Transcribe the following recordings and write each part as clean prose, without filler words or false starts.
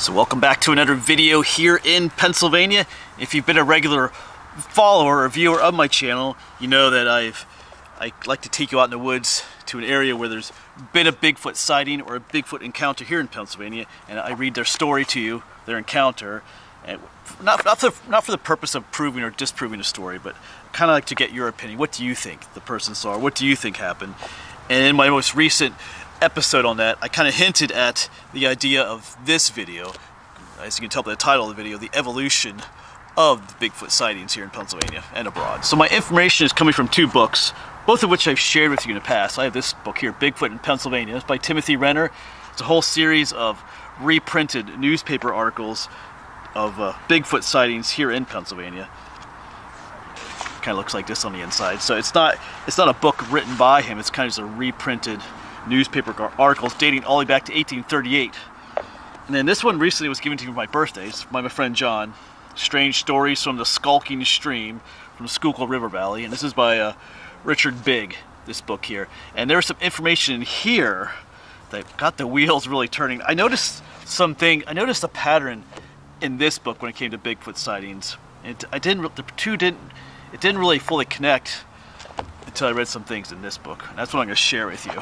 So welcome back to another video here in Pennsylvania. If you've been a regular follower or viewer of my channel, you know that I like to take you out in the woods to an area where there's been a Bigfoot sighting or a Bigfoot encounter here in Pennsylvania, and I read their story to you, their encounter, and not for the purpose of proving or disproving a story, but kind of like to get your opinion. What do you think the person saw? What do you think happened? And in my most recent episode on that, I kind of hinted at the idea of this video, as you can tell by the title of the video, the evolution of the Bigfoot sightings here in Pennsylvania and abroad. So my information is coming from two books, both of which I've shared with you in the past. I have this book here, Bigfoot in Pennsylvania. It's by Timothy Renner. It's a whole series of reprinted newspaper articles of Bigfoot sightings here in Pennsylvania. Kind of looks like this on the inside. So it's not a book written by him. It's kind of just a reprinted newspaper articles dating all the way back to 1838. And then this one recently was given to me for my birthday. It's by my friend John. Strange Stories from the Skulking Stream from Schuylkill River Valley. And this is by Richard Bigg, this book here. And there's some information in here that got the wheels really turning. I noticed a pattern in this book when it came to Bigfoot sightings. It didn't really fully connect until I read some things in this book. And that's what I'm going to share with you.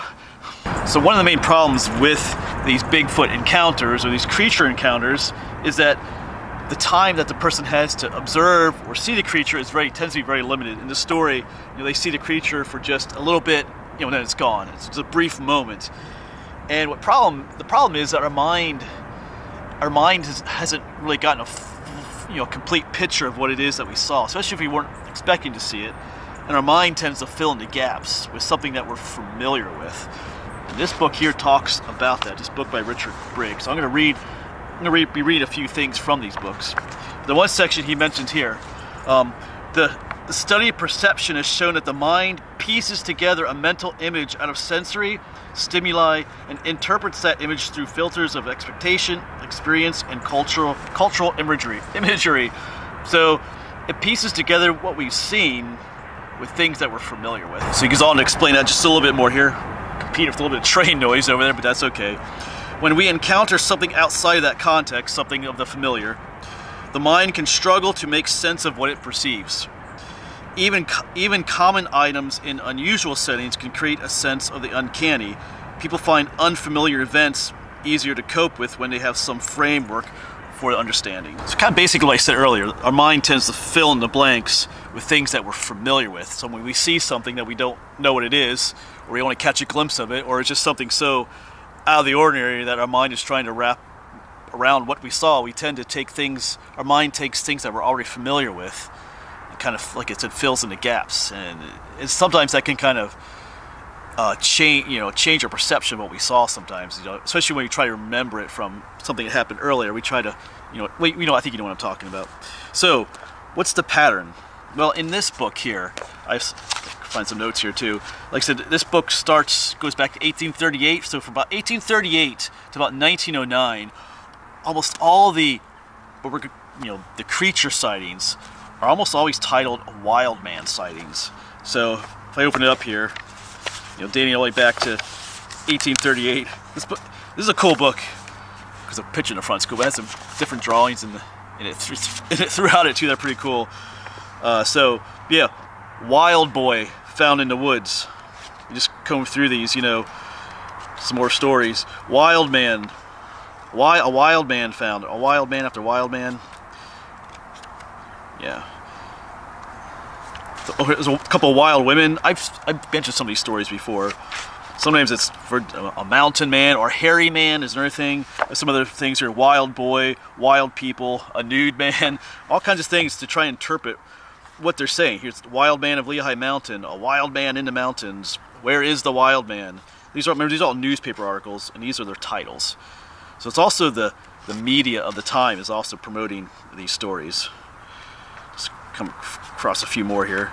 So one of the main problems with these Bigfoot encounters or these creature encounters is that the time that the person has to observe or see the creature tends to be very limited. In the story, they see the creature for just a little bit, and then it's gone. It's just a brief moment. And the problem is that our mind hasn't really gotten a complete picture of what it is that we saw, especially if we weren't expecting to see it. And our mind tends to fill in the gaps with something that we're familiar with. And this book here talks about that. This book by Richard Bigg. So I'm going to read a few things from these books. The one section he mentioned here, the study of perception has shown that the mind pieces together a mental image out of sensory stimuli and interprets that image through filters of expectation, experience, and cultural imagery. So it pieces together what we've seen with things that we're familiar with. So he goes on to explain that just a little bit more here. Competing with a little bit of train noise over there, but that's okay. When we encounter something outside of that context, something of the familiar, the mind can struggle to make sense of what it perceives. Even common items in unusual settings can create a sense of the uncanny. People find unfamiliar events easier to cope with when they have some framework for understanding. So kind of basically what I said earlier, our mind tends to fill in the blanks with things that we're familiar with. So when we see something that we don't know what it is, or we only catch a glimpse of it, or it's just something so out of the ordinary that our mind is trying to wrap around what we saw, we tend to take things, our mind takes things that we're already familiar with, and kind of, like I said, fills in the gaps. And sometimes that can kind of change our perception of what we saw sometimes, especially when we try to remember it from something that happened earlier. We try to, I think you know what I'm talking about. So, what's the pattern? Well, in this book here, I find some notes here too. Like I said, this book goes back to 1838. So from about 1838 to about 1909, almost all the creature sightings are almost always titled wild man sightings. So if I open it up here, dating all the way back to 1838. This is a cool book because the picture in the front is cool. It has some different drawings in it throughout it too. They're pretty cool. So yeah, wild boy found in the woods. You just comb through these, some more stories. Wild man. Why a wild man found? A wild man after wild man. Yeah. So, there's a couple of wild women. I've mentioned some of these stories before. Sometimes it's for a mountain man or hairy man is another thing. Some other things here: wild boy, wild people, a nude man, all kinds of things to try and interpret what they're saying. Here's the wild man of Lehigh Mountain, a wild man in the mountains. Where is the wild man? These are all newspaper articles, and these are their titles. So it's also the media of the time is also promoting these stories. Just come across a few more here.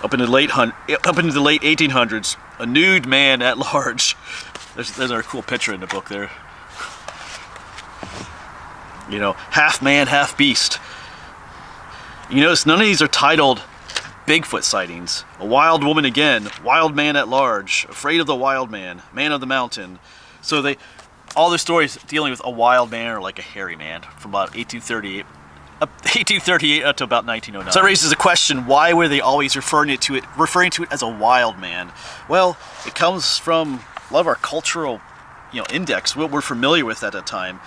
Up into the late 1800s, a nude man at large. There's a cool picture in the book there. Half man, half beast. You notice none of these are titled Bigfoot sightings. A wild woman again, wild man at large, afraid of the wild man, man of the mountain. So all their stories dealing with a wild man or like a hairy man from about 1838 up to about 1909. So that raises a question: why were they always referring to it as a wild man? Well, it comes from a lot of our cultural, index, what we're familiar with at that time.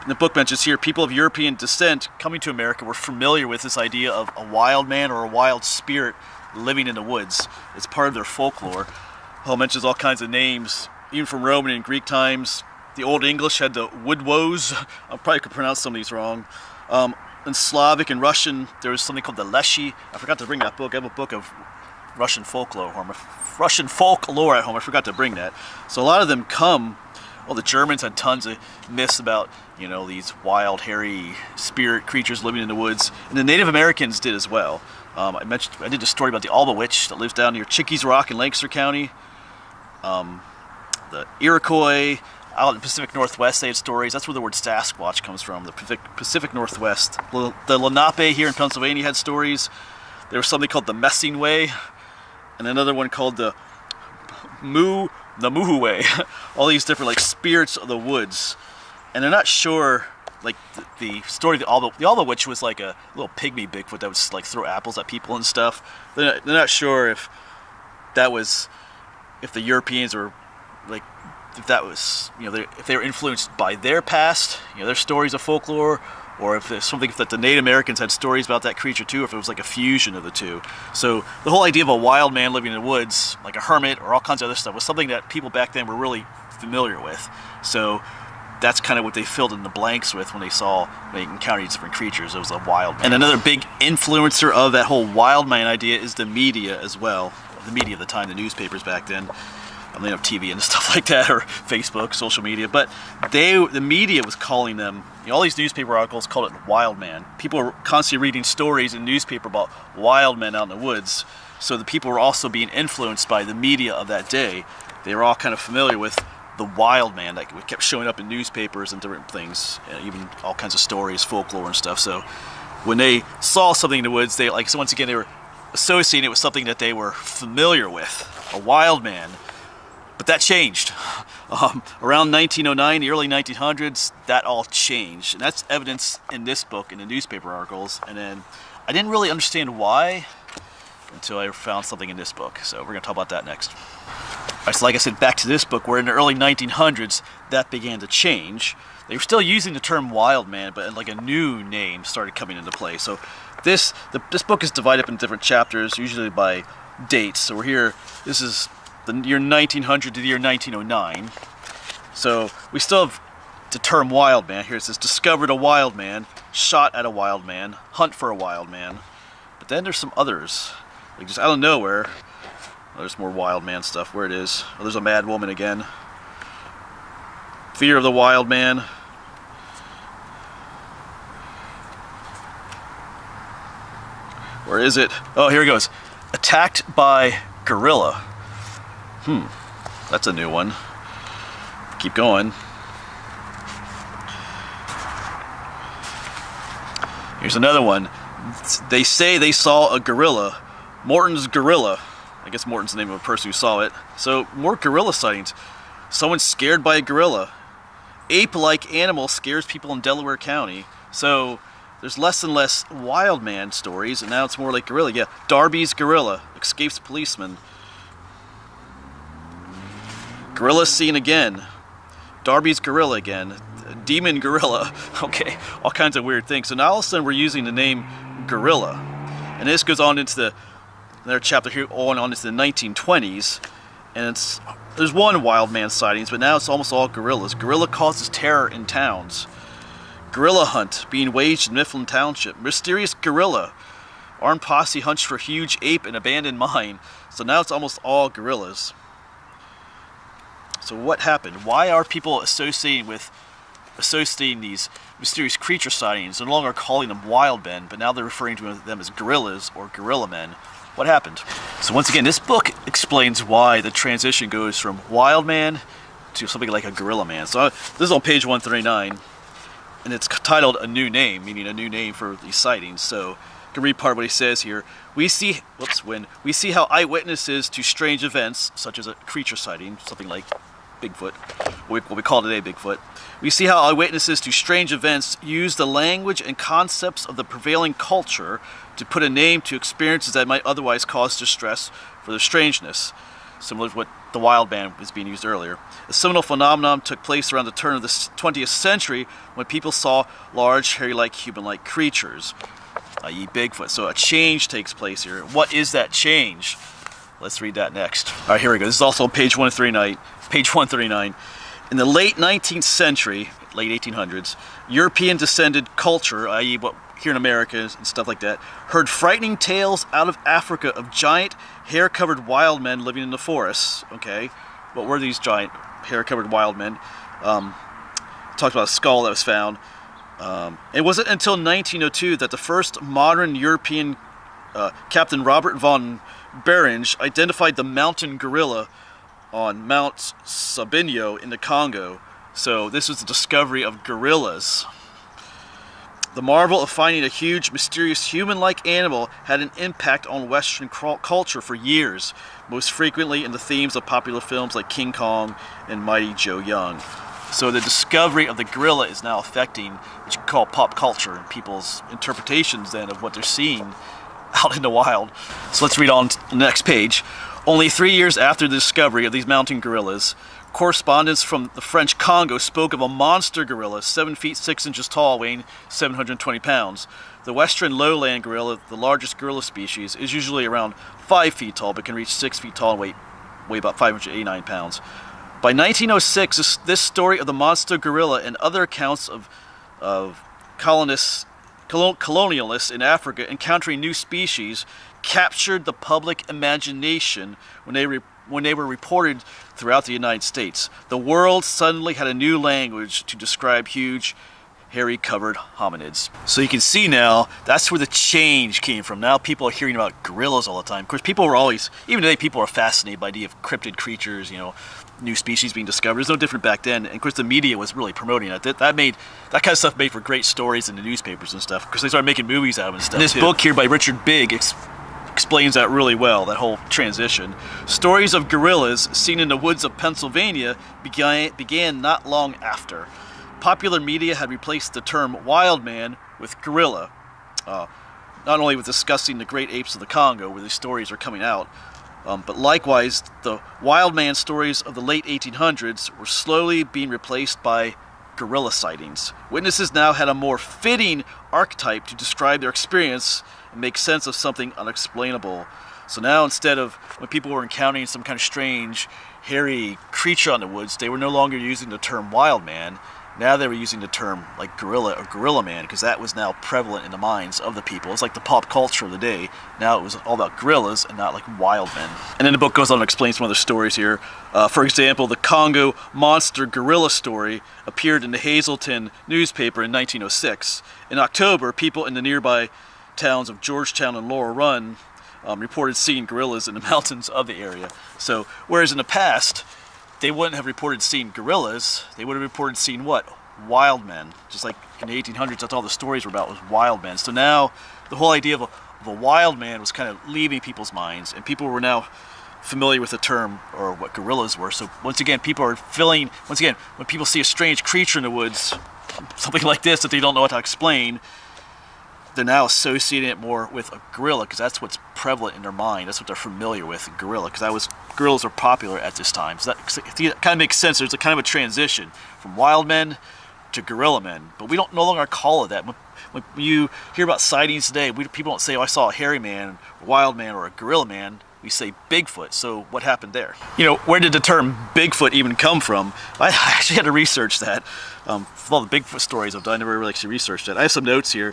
The book mentions here, people of European descent coming to America were familiar with this idea of a wild man or a wild spirit living in the woods. It's part of their folklore. It mentions all kinds of names, even from Roman and Greek times. The Old English had the woodwoes. I probably could pronounce some of these wrong. In Slavic and Russian, there was something called the Leshy. I forgot to bring that book. I have a book of Russian folklore at home. I forgot to bring that. So a lot of them come. Well, the Germans had tons of myths about, these wild, hairy spirit creatures living in the woods. And the Native Americans did as well. I did a story about the Alba Witch that lives down near Chickies Rock in Lancaster County. The Iroquois out in the Pacific Northwest, they had stories. That's where the word Sasquatch comes from, the Pacific Northwest. The Lenape here in Pennsylvania had stories. There was something called the Messing Way, and another one called the Muhu Way. All these different spirits of the woods, and they're not sure. The story of the Alba Witch was like a little pygmy Bigfoot that would throw apples at people and stuff. They're not sure if the Europeans were if that was if they were influenced by their past, their stories of folklore, or if there's something that the Native Americans had stories about that creature too, or if it was like a fusion of the two. So the whole idea of a wild man living in the woods, like a hermit or all kinds of other stuff, was something that people back then were really familiar with. So that's kind of what they filled in the blanks with when they encountered these different creatures. It was a wild man. And another big influencer of that whole wild man idea is the media as well. The media of the time, the newspapers back then. They didn't have TV and stuff like that, or Facebook, social media, but the media was calling them, all these newspaper articles called it wild man. People were constantly reading stories in newspaper about wild men out in the woods, so the people were also being influenced by the media of that day. They were all kind of familiar with the wild man that kept showing up in newspapers and different things, even all kinds of stories, folklore and stuff. So when they saw something in the woods, they once again, they were associating it with something that they were familiar with, a wild man. But that changed. Around 1909, the early 1900s, that all changed. And that's evidence in this book, in the newspaper articles. And then I didn't really understand why until I found something in this book. So we're going to talk about that next. All right, so like I said, back to this book, where in the early 1900s, that began to change. They were still using the term wild man, but a new name started coming into play. So this book is divided up into different chapters, usually by dates. So we're here, this is the year 1900 to the year 1909. So we still have the term wild man. Here it says, discovered a wild man, shot at a wild man, hunt for a wild man. But then there's some others, just out of nowhere. Oh, there's more wild man stuff. Where it is. Oh, there's a mad woman again. Fear of the wild man. Where is it? Oh, here it goes. Attacked by gorilla. That's a new one. Keep going. Here's another one. They say they saw a gorilla. Morton's gorilla. I guess Morton's the name of a person who saw it. So, more gorilla sightings. Someone's scared by a gorilla. Ape-like animal scares people in Delaware County. So, there's less and less wild man stories, and now it's more like gorilla. Yeah, Darby's gorilla. Escapes policeman. Gorilla seen again. Darby's gorilla again. Demon gorilla. Okay, all kinds of weird things. So now all of a sudden we're using the name gorilla. And this goes on into another chapter here, on into the 1920s. And there's one wild man sightings, but now it's almost all gorillas. Gorilla causes terror in towns. Gorilla hunt being waged in Mifflin Township. Mysterious gorilla. Armed posse hunts for huge ape in abandoned mine. So now it's almost all gorillas. So what happened? Why are people associating these mysterious creature sightings, no longer calling them wild men, but now they're referring to them as gorillas or gorilla men? What happened? So once again, this book explains why the transition goes from wild man to something like a gorilla man. So this is on page 139, and it's titled A New Name, meaning a new name for these sightings. So I can read part of what he says here. When we see how eyewitnesses to strange events, such as a creature sighting, something like Bigfoot, what we call today Bigfoot. We see how eyewitnesses to strange events use the language and concepts of the prevailing culture to put a name to experiences that might otherwise cause distress for their strangeness, similar to what the wild man was being used earlier. A similar phenomenon took place around the turn of the 20th century when people saw large, hairy-like, human-like creatures, i.e. Bigfoot. So a change takes place here. What is that change? Let's read that next. All right, here we go. This is also on page 139. Page 139. In the late 19th century, late 1800s, European descended culture, i.e. what here in America and stuff like that, heard frightening tales out of Africa of giant, hair-covered wild men living in the forests. Okay, what were these giant, hair-covered wild men? Talked about a skull that was found. It wasn't until 1902 that the first modern European Captain Robert von Beringe identified the mountain gorilla on Mount Sabinyo in the Congo. So this was the discovery of gorillas. The marvel of finding a huge, mysterious human-like animal had an impact on Western culture for years, most frequently in the themes of popular films like King Kong and Mighty Joe Young. So the discovery of the gorilla is now affecting what you call pop culture and people's interpretations then of what they're seeing out in the wild. So let's read on to the next page. Only 3 years after the discovery of these mountain gorillas, correspondents from the French Congo spoke of a monster gorilla, 7 feet 6 inches tall, weighing 720 pounds. The western lowland gorilla, the largest gorilla species, is usually around 5 feet tall, but can reach 6 feet tall and weigh about 589 pounds. By 1906, this story of the monster gorilla and other accounts of colonialists in Africa encountering new species captured the public imagination when they were reported throughout the United States. The world suddenly had a new language to describe huge, hairy-covered hominids. So you can see now, that's where the change came from. Now people are hearing about gorillas all the time. Of course, people were always, even today, people are fascinated by the idea of cryptid creatures, new species being discovered. It's no different back then. And of course, the media was really promoting it. That kind of stuff made for great stories in the newspapers and stuff, because they started making movies out of it and stuff. And this book here by Richard Bigg explains that really well, that whole transition. Stories of gorillas seen in the woods of Pennsylvania began not long after. Popular media had replaced the term wild man with gorilla, not only with discussing the great apes of the Congo, where these stories are coming out, but likewise, the wild man stories of the late 1800s were slowly being replaced by gorilla sightings. Witnesses now had a more fitting archetype to describe their experience and make sense of something unexplainable. So now, instead of when people were encountering some kind of strange, hairy creature in the woods, they were no longer using the term wild man. Now they were using the term like gorilla or gorilla man, because that was now prevalent in the minds of the people. It's like the pop culture of the day. Now it was all about gorillas and not like wild men. And then the book goes on and explains some other stories here. For example, the Congo monster gorilla story appeared in the Hazleton newspaper in 1906. In October, people in the nearby towns of Georgetown and Laurel Run reported seeing gorillas in the mountains of the area. So, whereas in the past, they wouldn't have reported seeing gorillas, they would have reported seeing what? Wild men. Just like in the 1800s, that's all the stories were about, was wild men. So now, the whole idea of a wild man was kind of leaving people's minds, and people were now familiar with the term, or what gorillas were. So once again, when people see a strange creature in the woods, something like this that they don't know how to explain, they're now associating it more with a gorilla, because that's what's prevalent in their mind. That's what they're familiar with, gorilla, because gorillas are popular at this time. So that kind of makes sense. There's a kind of a transition from wild men to gorilla men, but we don't no longer call it that. When you hear about sightings today, people don't say, "Oh, I saw a hairy man, a wild man, or a gorilla man." We say Bigfoot. So what happened there? Where did the term Bigfoot even come from? I actually had to research that. For all the Bigfoot stories I've done, I never really actually researched that. I have some notes here.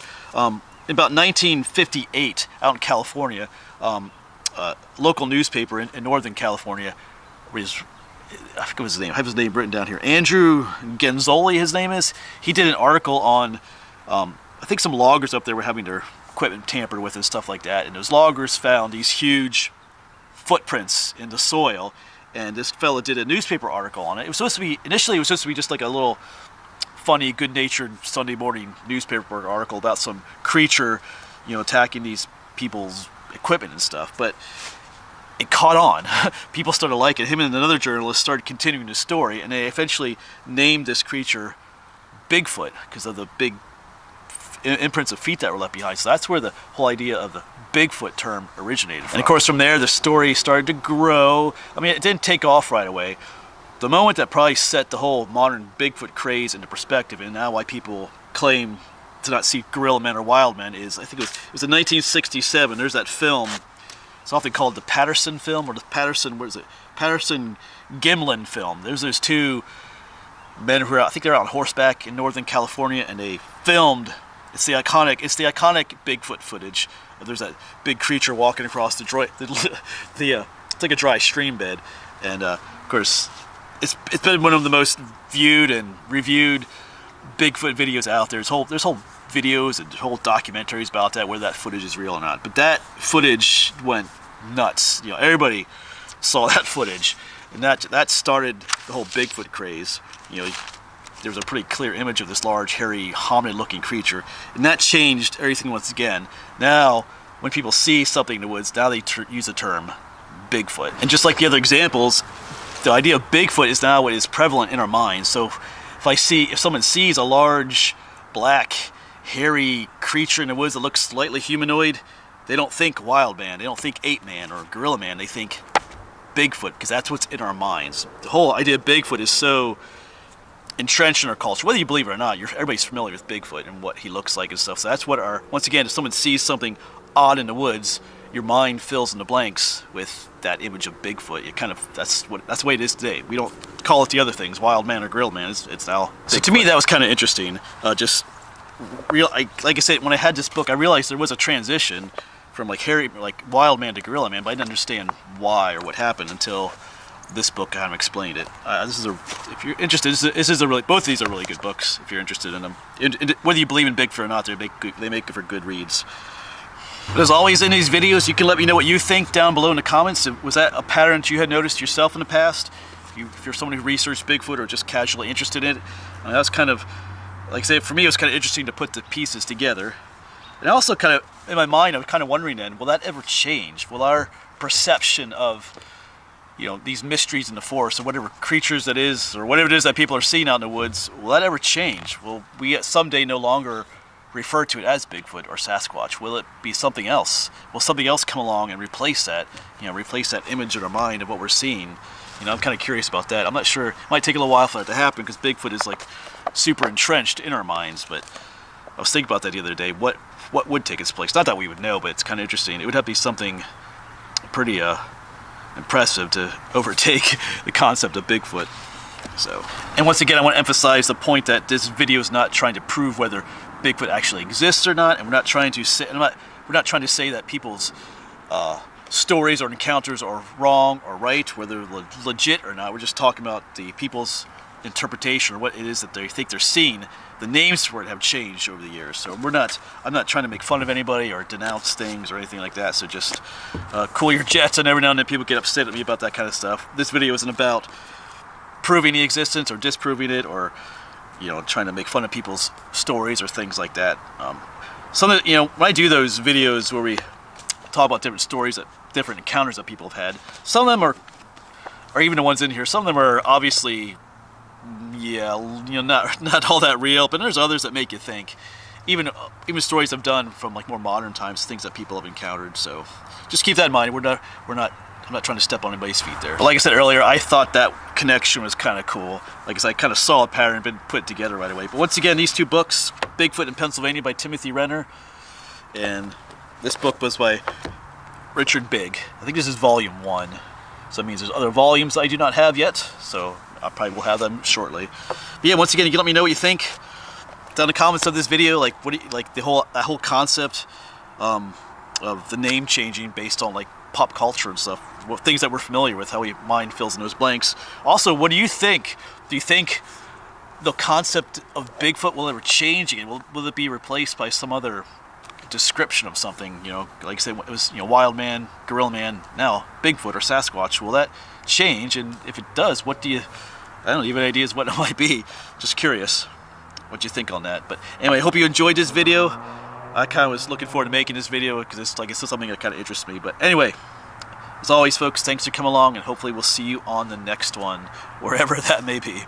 In about 1958, out in California, a local newspaper in Northern California, I forget his name. I have his name written down here. Andrew Genzoli, his name is. He did an article on, I think some loggers up there were having their equipment tampered with and stuff like that. And those loggers found these huge footprints in the soil. And this fella did a newspaper article on it. Initially it was supposed to be just like a little funny, good-natured Sunday morning newspaper article about some creature, attacking these people's equipment and stuff. But it caught on. People started liking it. Him and another journalist started continuing the story, and they eventually named this creature Bigfoot because of the big imprints of feet that were left behind. So that's where the whole idea of the Bigfoot term originated from. And of course from there the story started to grow. I mean, it didn't take off right away. The moment that probably set the whole modern Bigfoot craze into perspective, and now why people claim to not see gorilla men or wild men, is, I think it was in 1967. There's that film. It's often called the Patterson film, or the Patterson, what is it? Patterson Gimlin film. There's those two men who are, I think they're out on horseback in Northern California, and they filmed. It's the iconic Bigfoot footage. There's that big creature walking across it's like a dry stream bed, and of course, it's been one of the most viewed and reviewed Bigfoot videos out there. There's whole videos and whole documentaries about that, whether that footage is real or not. But that footage went nuts. You know, everybody saw that footage, and that started the whole Bigfoot craze. You know, there was a pretty clear image of this large, hairy, hominid-looking creature, and that changed everything once again. Now, when people see something in the woods, now they use the term Bigfoot. And just like the other examples, the idea of Bigfoot is now what is prevalent in our minds. So if someone sees a large, black, hairy creature in the woods that looks slightly humanoid, they don't think wild man, they don't think ape man or gorilla man, they think Bigfoot, because that's what's in our minds. The whole idea of Bigfoot is so entrenched in our culture. Whether you believe it or not, everybody's familiar with Bigfoot and what he looks like and stuff. So that's what once again, if someone sees something odd in the woods, your mind fills in the blanks with that image of Bigfoot. That's the way it is today. We don't call it the other things, wild man or gorilla man. It's now Bigfoot. So to me, that was kind of interesting. Like I said, when I had this book, I realized there was a transition from wild man to gorilla man, but I didn't understand why or what happened until this book kind of explained it. If you're interested, both of these are really good books if you're interested in them. Whether you believe in Bigfoot or not, they make for good reads. But as always in these videos, you can let me know what you think down below in the comments. Was that a pattern that you had noticed yourself in the past? If you're someone who researched Bigfoot or just casually interested in it, that was kind of, like I said, for me it was kind of interesting to put the pieces together. And also kind of, in my mind, I was kind of wondering then, will that ever change? Will our perception of, you know, these mysteries in the forest, or whatever creatures that is, or whatever it is that people are seeing out in the woods, will that ever change? Will we someday no longer refer to it as Bigfoot or Sasquatch? Will it be something else? Will something else come along and replace that? You know, replace that image in our mind of what we're seeing? You know, I'm kind of curious about that. I'm not sure. It might take a little while for that to happen because Bigfoot is like super entrenched in our minds. But I was thinking about that the other day. What would take its place? Not that we would know, but it's kind of interesting. It would have to be something pretty impressive to overtake the concept of Bigfoot. So, and once again, I want to emphasize the point that this video is not trying to prove whether Bigfoot actually exists or not, and we're not trying to say that people's stories or encounters are wrong or right, whether they're legit or not. We're just talking about the people's interpretation or what it is that they think they're seeing. The names for it have changed over the years, so I'm not trying to make fun of anybody or denounce things or anything like that. So just cool your jets, and every now and then people get upset at me about that kind of stuff. This video isn't about proving the existence or disproving it, or trying to make fun of people's stories or things like that. When I do those videos where we talk about different stories, different encounters that people have had, some of them are even the ones in here, some of them are obviously, not all that real, but there's others that make you think. Even stories I've done from like more modern times, things that people have encountered. So just keep that in mind. I'm not trying to step on anybody's feet there. But like I said earlier, I thought that connection was kind of cool. Like I said, I kind of saw a pattern been put together right away. But once again, these two books, Bigfoot in Pennsylvania by Timothy Renner, and this book was by Richard Bigg. I think this is volume 1. So that means there's other volumes I do not have yet. So I probably will have them shortly. But yeah, once again, you can let me know what you think down in the comments of this video. Like, what do you like that whole concept of the name changing based on like pop culture and stuff, things that we're familiar with, how we mind fills in those blanks. Also, what do you think? Do you think the concept of Bigfoot will ever change again? Will it be replaced by some other description of something? Like I said, it was wild man, gorilla man. Now Bigfoot or Sasquatch. Will that change? And if it does, I don't even have ideas what it might be. Just curious what you think on that. But anyway, I hope you enjoyed this video. I kind of was looking forward to making this video because it's something that kind of interests me. But anyway, this As always, folks, thanks for coming along, and hopefully we'll see you on the next one, wherever that may be.